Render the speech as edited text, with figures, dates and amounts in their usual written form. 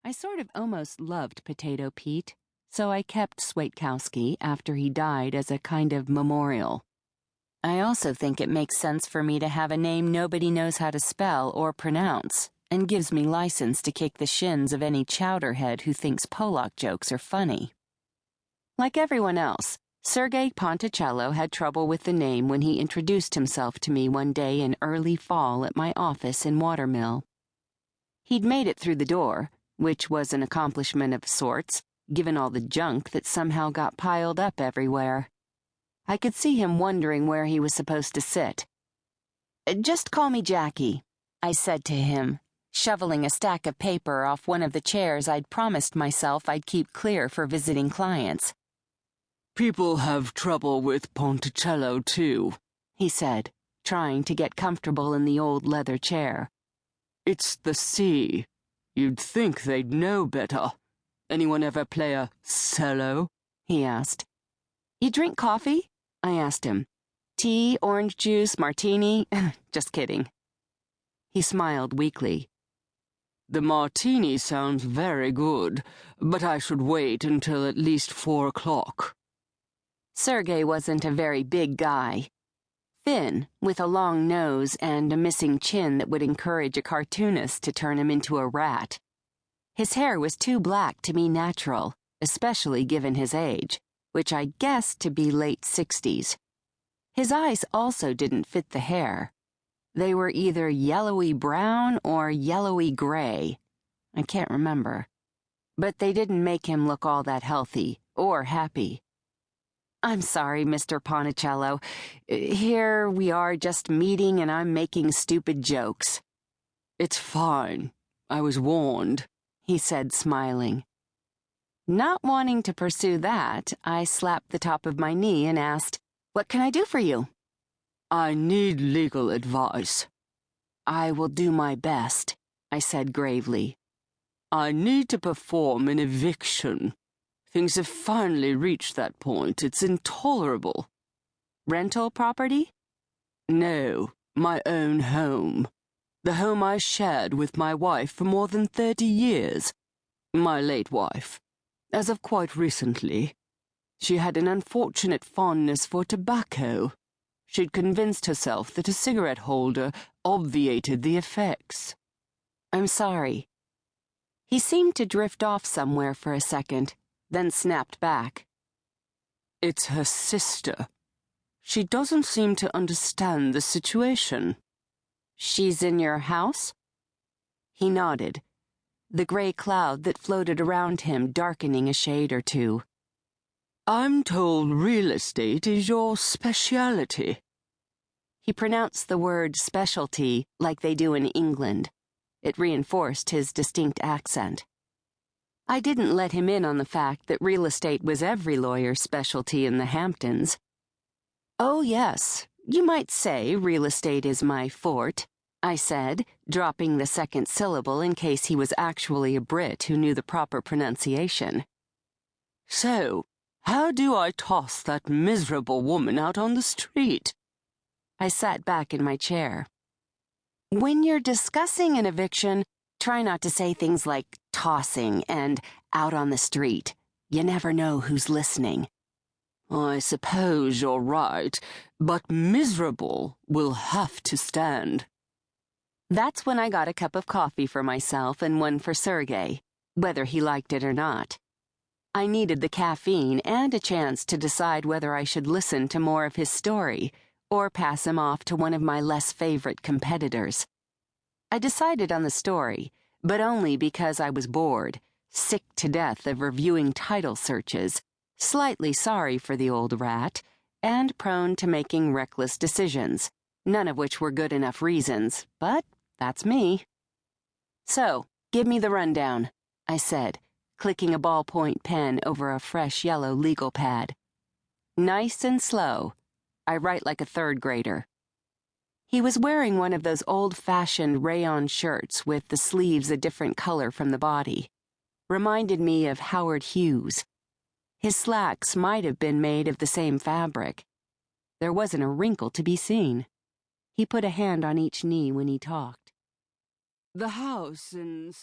I sort of almost loved Potato Pete, so I kept Swaitkowski after he died as a kind of memorial. I also think it makes sense for me to have a name nobody knows how to spell or pronounce, and gives me license to kick the shins of any chowderhead who thinks Polak jokes are funny. Like everyone else, Sergei Ponticello had trouble with the name when he introduced himself to me one day in early fall at my office in Watermill. He'd made it through the door, which was an accomplishment of sorts, given all the junk that somehow got piled up everywhere. I could see him wondering where he was supposed to sit. "Just call me Jackie," I said to him, shoveling a stack of paper off one of the chairs I'd promised myself I'd keep clear for visiting clients. "People have trouble with Ponticello, too," he said, trying to get comfortable in the old leather chair. "It's the C. You'd think they'd know better. Anyone ever play a cello?" he asked. "You drink coffee?" I asked him. "Tea, orange juice, martini?" Just kidding. He smiled weakly. "The martini sounds very good, but I should wait until at least 4 o'clock. Sergei wasn't a very big guy. Thin, with a long nose and a missing chin that would encourage a cartoonist to turn him into a rat. His hair was too black to be natural, especially given his age, which I guessed to be late 60s. His eyes also didn't fit the hair. They were either yellowy brown or yellowy gray. I can't remember. But they didn't make him look all that healthy or happy. "I'm sorry, Mr. Ponticello. Here we are just meeting and I'm making stupid jokes." "It's fine. I was warned," he said, smiling. Not wanting to pursue that, I slapped the top of my knee and asked, "What can I do for you?" "I need legal advice." "I will do my best," I said gravely. "I need to perform an eviction. Things have finally reached that point. It's intolerable." "Rental property?" "No, my own home. The home I shared with my wife for more than 30 years. My late wife. As of quite recently. She had an unfortunate fondness for tobacco. She'd convinced herself that a cigarette holder obviated the effects." "I'm sorry." He seemed to drift off somewhere for a second, then snapped back. "It's her sister. She doesn't seem to understand the situation." "She's in your house?" He nodded, the gray cloud that floated around him darkening a shade or two. "I'm told real estate is your specialty." He pronounced the word specialty like they do in England. It reinforced his distinct accent. I didn't let him in on the fact that real estate was every lawyer's specialty in the Hamptons. "Oh, yes, you might say real estate is my forte," I said, dropping the second syllable in case he was actually a Brit who knew the proper pronunciation. "So, how do I toss that miserable woman out on the street?" I sat back in my chair. "When you're discussing an eviction, try not to say things like tossing and out on the street. You never know who's listening." "I suppose you're right, but miserable will have to stand." That's when I got a cup of coffee for myself and one for Sergei, whether he liked it or not. I needed the caffeine and a chance to decide whether I should listen to more of his story or pass him off to one of my less favorite competitors. I decided on the story, but only because I was bored, sick to death of reviewing title searches, slightly sorry for the old rat, and prone to making reckless decisions, none of which were good enough reasons, but that's me. "So, give me the rundown," I said, clicking a ballpoint pen over a fresh yellow legal pad. "Nice and slow. I write like a third grader." He was wearing one of those old-fashioned rayon shirts with the sleeves a different color from the body. Reminded me of Howard Hughes. His slacks might have been made of the same fabric. There wasn't a wrinkle to be seen. He put a hand on each knee when he talked. "The house in